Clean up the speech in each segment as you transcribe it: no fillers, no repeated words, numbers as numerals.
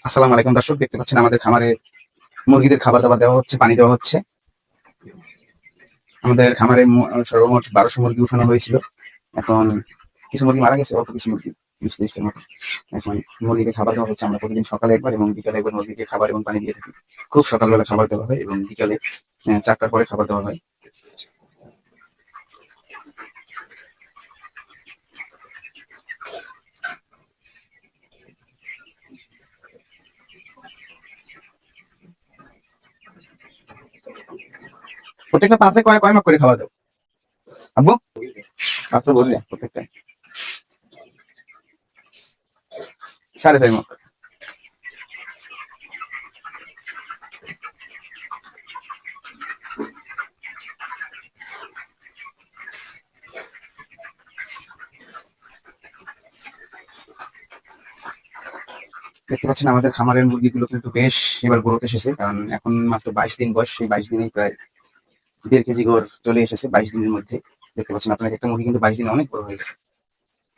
আসসালামু আলাইকুম দর্শক, দেখতে পাচ্ছেন আমাদের খামারে মুরগিদের খাবার দাবার দেওয়া হচ্ছে, পানি দেওয়া হচ্ছে। আমাদের খামারে সর্বমোট 1200 মুরগি উঠানো হয়েছিল। এখন কিছু মুরগি মারা গেছে, অল্প কিছু মুরগি 20-30টার মতো। এখন মুরগিকে খাবার দেওয়া হচ্ছে। আমরা প্রতিদিন সকালে একবার এবং বিকালে একবার মুরগিকে খাবার এবং পানি দিয়ে থাকি। খুব সকালবেলা খাবার দেওয়া হয় এবং বিকালে 4টার পরে খাবার দেওয়া হয়। প্রত্যেকটা পাত্রে কয় কয় মাপ করে খাবার দাও আব্বু? পাত্র বললে প্রত্যেকটা 4.5 মাপ। দেখতে পাচ্ছেন আমাদের খামারের মুরগিগুলো কিন্তু বেশ এবার গ্রোথ এসেছে, কারণ এখন মাত্র 22 দিন বয়স। সেই 22 দিনেই প্রায় 1.5 কেজি গড় চলে এসেছে 22 দিনের মধ্যে। দেখতে পাচ্ছেন আপনার একটা মুরগি কিন্তু 22 দিনে অনেক বড় হয়ে গেছে।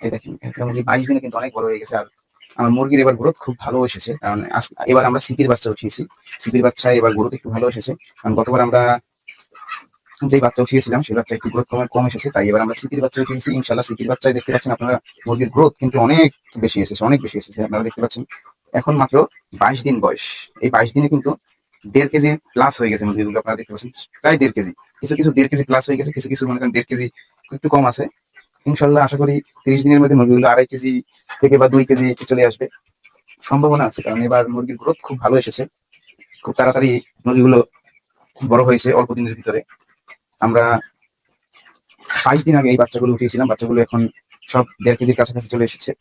এই দেখেন, একটা মুরগি 22 দিনে কিন্তু অনেক বড় হয়ে গেছে। আর আমার মুরগির এবার গ্রোথ খুব ভালো এসেছে, কারণ এবার আমরা সিপির বাচ্চা উঠিয়েছি। সিপির বাচ্চা এবার গ্রোথ একটু ভালো এসেছে, কারণ গতবার আমরা যেই বাচ্চা উঠিয়েছিলাম সেই বাচ্চা একটু গ্রোথ কম এসেছে, তাই এবার আমরা সিপির বাচ্চা উঠিয়েছি। ইনশাল্লাহ সিপির বাচ্চায় দেখতে পাচ্ছেন আপনারা মুরগির গ্রোথ কিন্তু অনেক বেশি এসেছে, অনেক বেশি এসেছে। আপনারা দেখতে পাচ্ছেন এখন মাত্র 22 দিন বয়স। এই 22 দিনে কিন্তু 1.5 কেজি প্লাস হয়ে গেছে মুরগিগুলো। আপনারা দেখতে পাচ্ছেন প্রায় 1.5 কেজি। কিছু কিছু 1.5 কেজি প্লাস হয়ে গেছে, কিছু কিছু মনে করেন 1.5 কেজি একটু কম আছে। ইনশাল্লাহ আশা করি 30 দিনের মধ্যে মুরগিগুলো 2.5 কেজি থেকে বা 2 কেজি চলে আসবে, সম্ভাবনা আছে। কারণ এবার মুরগির গ্রোথ খুব ভালো এসেছে, খুব তাড়াতাড়ি মুরগিগুলো বড় হয়েছে অল্প দিনের ভিতরে। আমরা 22 দিন আগে এই বাচ্চাগুলো উঠিয়েছিলাম, বাচ্চাগুলো এখন সব 1.5 কেজির কাছাকাছি চলে এসেছে।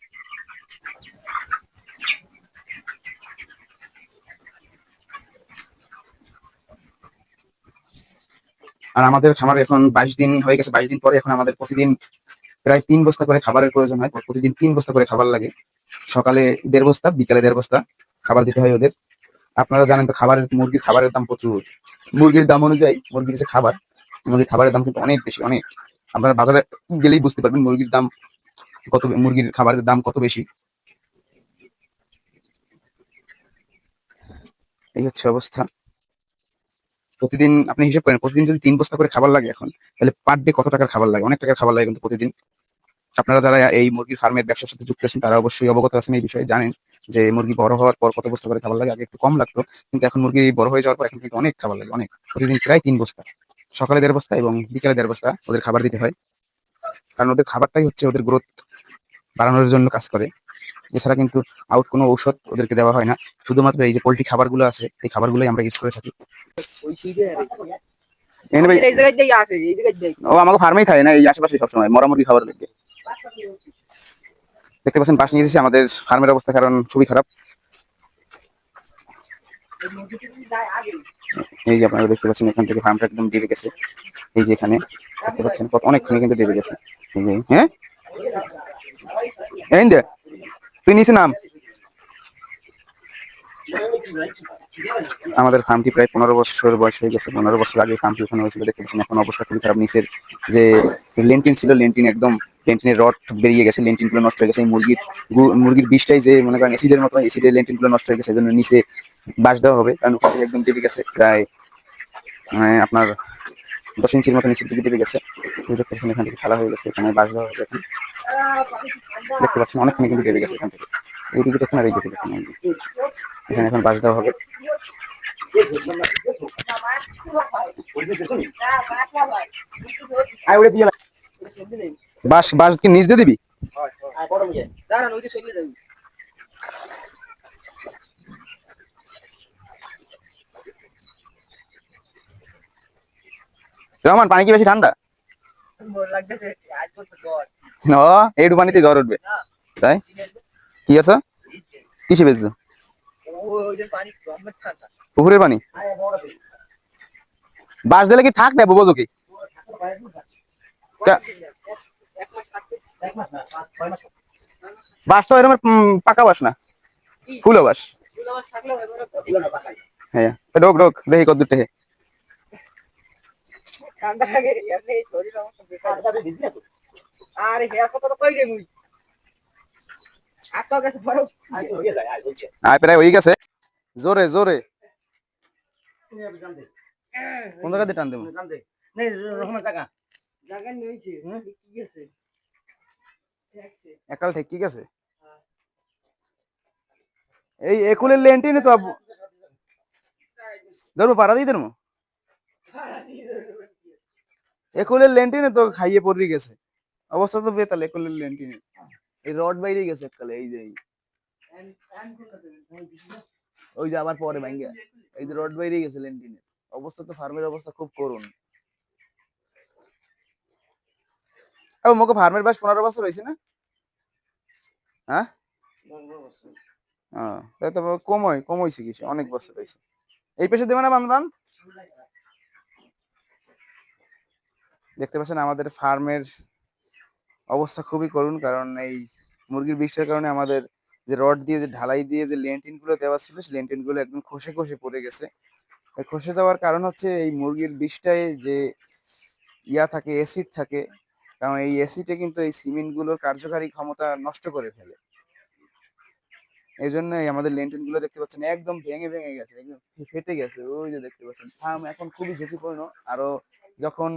আর আমাদের খামারে এখন 22 দিন হয়ে গেছে। 22 দিন পরে এখন আমাদের প্রতিদিন প্রায় 3 বস্তা করে খাবারের প্রয়োজন হয়। প্রতিদিন 3 বস্তা করে খাবার লাগে। সকালে 1.5 বস্তা, বিকালে 1.5 বস্তা খাবার দিতে হয় ওদের। আপনারা জানেন তো, মুরগির খাবারের দাম প্রচুর। মুরগির দাম অনুযায়ী মুরগির খাবারের দাম কিন্তু অনেক বেশি, অনেক। আপনারা বাজারে গেলেই বুঝতে পারবেন মুরগির খাবারের দাম কত বেশি। এই হচ্ছে অবস্থা। প্রতিদিন আপনি হিসেব করেন, প্রতিদিন যদি 3 বস্তা করে খাবার লাগে এখন, তাহলে পার ডে কত টাকার খাবার লাগে? অনেক টাকার খাবার লাগে কিন্তু প্রতিদিন। আপনারা যারা এই মুরগির ফার্মের ব্যবসার সাথে যুক্ত আছেন তারা অবশ্যই অবগত আছেন এই বিষয়ে, জানেন যে মুরগি বড় হওয়ার পর কত বস্তা করে খাবার লাগে। আগে একটু কম লাগতো, কিন্তু এখন মুরগি বড় হয়ে যাওয়ার পর এখন কিন্তু অনেক খাবার লাগে, অনেক। প্রতিদিন প্রায় 3 বস্তা, সকালে 1.5 বস্তা এবং বিকালে 1.5 বস্তা ওদের খাবার দিতে হয়। কারণ ওদের খাবারটাই হচ্ছে ওদের গ্রোথ বাড়ানোর জন্য কাজ করে। এছাড়া কিন্তু কোনো ঔষধ ওদেরকে দেওয়া হয় না। শুধুমাত্র এই যে পোল্ট্রি খাবারগুলো আছে, এই খাবারগুলোই আমরা ইউজ করে থাকি। ও আমাকে ফার্মেই থাকে না, এই আশেপাশে সবসময় মরামুরগি খাবার লেগে। দেখতে পাচ্ছেন পাশ নিয়ে এসেছি আমাদের ফার্মের অবস্থা, কারণ খুবই খারাপ। এই যে আপনারা দেখতে পাচ্ছেন এখান থেকে ফার্মটা একদম ডেবে গেছে। এই যে এখানে দেখতে পাচ্ছেন অনেকখানি কিন্তু ডেবে গেছে। এই যে হ্যাঁ, এই যে তুই নিচে নাম। আমাদের ফার্মটি প্রায় 15 বছর বয়স হয়ে গেছে। 15 বছর আগে ফার্মটি ওখানে হয়েছিল। দেখতে পাচ্ছেন এখন অবস্থা খুবই খারাপ। নিচের যে লেন্টিন ছিল, লেন্টিনের রড বেরিয়ে গেছে, লেন্টিন গুলো নষ্ট হয়ে গেছে। এই মুরগির বিষটাই যে মনে করেন এসিডের মতো, এসিডের লেন্টিন গুলো নষ্ট হয়ে গেছে। এই জন্য নিচে বাঁশ দেওয়া হবে, কারণ ওখানে একদম ডেবে গেছে প্রায় আপনার 10 ইঞ্চির মতো নিচের দিকে ডেবে গেছে। দেখতে পাচ্ছেন এখান থেকে খালা হয়ে গেছে, এখানে বাঁশ দেওয়া হবে এখন। দেখতে পাচ্ছেন অনেকখানি কিন্তু ডেবে গেছে এখান থেকে। এইদিকে দেখুন আর এইদিকে দেখুন, এখানে এখন বাঁশ দেওয়া হবে। বাঁশ বাঁশ কি নিচ দিয়ে দিবি? রহমান, পানি কি বেশি ঠান্ডা? এইটু পানিতে জ্বর উঠবে, তাই? কি আছে? কিসে বেচছো? পুকুরের পানি? বাঁশ দিলে কি থাকবে বোঝো কি? বাঁশ তো এরকম পাকা বাঁশ না, ফুলো বাঁশ। হ্যাঁ, ঢোক ঢোক দেখি কত দূর থেকে। আয় প্রায় হয়ে গেছে। জোরে জোরে কোন জায়গা দিয়ে টান দেবো একাল ঠিক ঠিক আছে এই একুলের লেন্টিনে তো ধরবো পাড়া দিয়ে ধরবো একুলের লেন্টিনে তো খাইয়ে পড়ে গেছে অবস্থা তো বেতাল একুলের লেন্টিনে এই রড বাইরে গেছে এককালে এই যে ওই যে আবার পরে ভাঙ্গা এই যে রড বাইরে গেছে লেন্টিনে অবস্থা তো ফার্মের অবস্থা খুব করুন ও মোকে ফার্মের বয়স 15 বছর হয়েছে না হ্যাঁ তাই তো কম হয়েছে কিছু অনেক বছর হয়েছে এই পেশে দেবে না বান্ধ বান্ধ দেখতে পাচ্ছেন আমাদের ফার্মের অবস্থা খুবই করুণ কারণ এই মুরগির বিষটার কারণে আমাদের যে রড দিয়ে যে ঢালাই দিয়ে যে লেন্টিন গুলো দেওয়া ছিল সেই লেন্টিন গুলো একদম খসে খসে পড়ে গেছে খসে যাওয়ার কারণ হচ্ছে এই মুরগির বিষটায় যে ইয়া থাকে অ্যাসিড থাকে কারণ এই অ্যাসিডে কিন্তু এই সিমেন্ট গুলোর কার্যকারী ক্ষমতা নষ্ট করে ফেলে এই জন্যই আমাদের লেন্টিন গুলো দেখতে পাচ্ছেন একদম ভেঙে ভেঙে গেছে একদম ফেটে গেছে ওই যে দেখতে পাচ্ছেন ফার্ম এখন খুবই ঝুঁকিপূর্ণ আরো যখন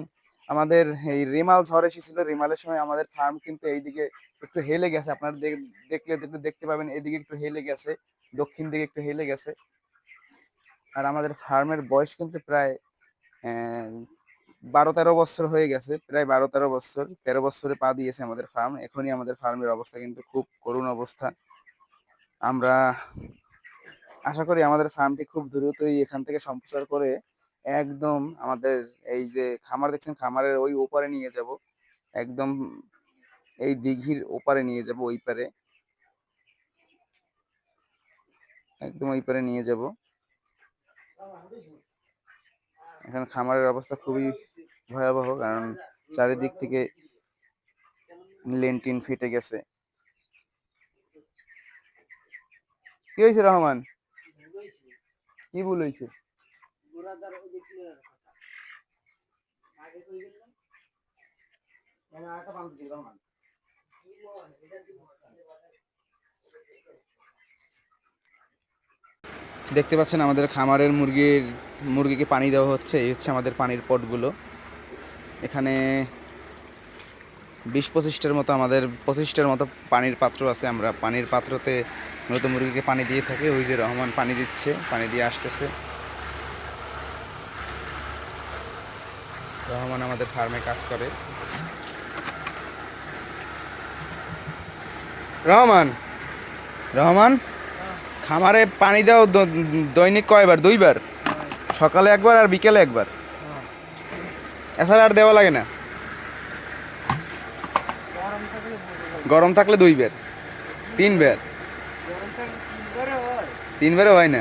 আমাদের এই রেমাল ঝড় এসেছিল রেমালের সময় আমাদের ফার্ম কিন্তু এইদিকে একটু হেলে গেছে আপনারা দেখলে দেখতে পাবেন এদিকে একটু হেলে গেছে দক্ষিণ দিকে একটু হেলে গেছে আর আমাদের ফার্মের বয়স কিন্তু প্রায় 12-13 বছর হয়ে গেছে প্রায় 12-13 বছর 13 বছরে পা দিয়েছে আমাদের ফার্ম এখনই আমাদের ফার্মের অবস্থা কিন্তু খুব করুণ অবস্থা আমরা আশা করি আমাদের ফার্মটি খুব দ্রুতই এখান থেকে সম্প্রচার করে একদম আমাদের এই যে খামার দেখছেন খামারের ওই ওপারে নিয়ে যাব একদম এই দিঘির ওপারে নিয়ে যাব ওই পারে একদম ওই পারে নিয়ে যাব এখন খামারের অবস্থা খুবই ভয়াবহ কারণ চারিদিক থেকে লেন্টিন ফেটে গেছে কি হয়েছে রহমান কি ভুল হয়েছে দেখতে পাচ্ছেন আমাদের খামারের মুরগিকে পানি দেওয়া হচ্ছে এই হচ্ছে আমাদের পানির পটগুলো এখানে 20-25টার মতো আমাদের 25টার মতো পানির পাত্র আছে আমরা পানির পাত্রতে মূলত মুরগিকে পানি দিয়ে থাকি ওই যে রহমান পানি দিচ্ছে পানি দিয়ে আসতেছে রহমান আমাদের ফার্মে কাজ করে রহমান রহমান খামারে পানি দাও দৈনিক কয়বার 2বার সকালে একবার আর বিকেলে একবার এছাড়া আর দেওয়া লাগে না গরম থাকলে 2বার 3বার 3বারও হয় না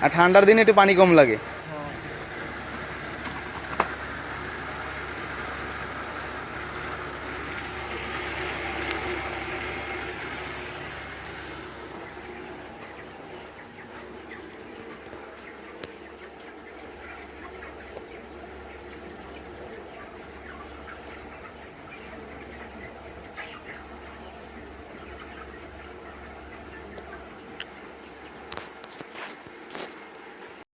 আর ঠান্ডার দিনে একটু পানি কম লাগে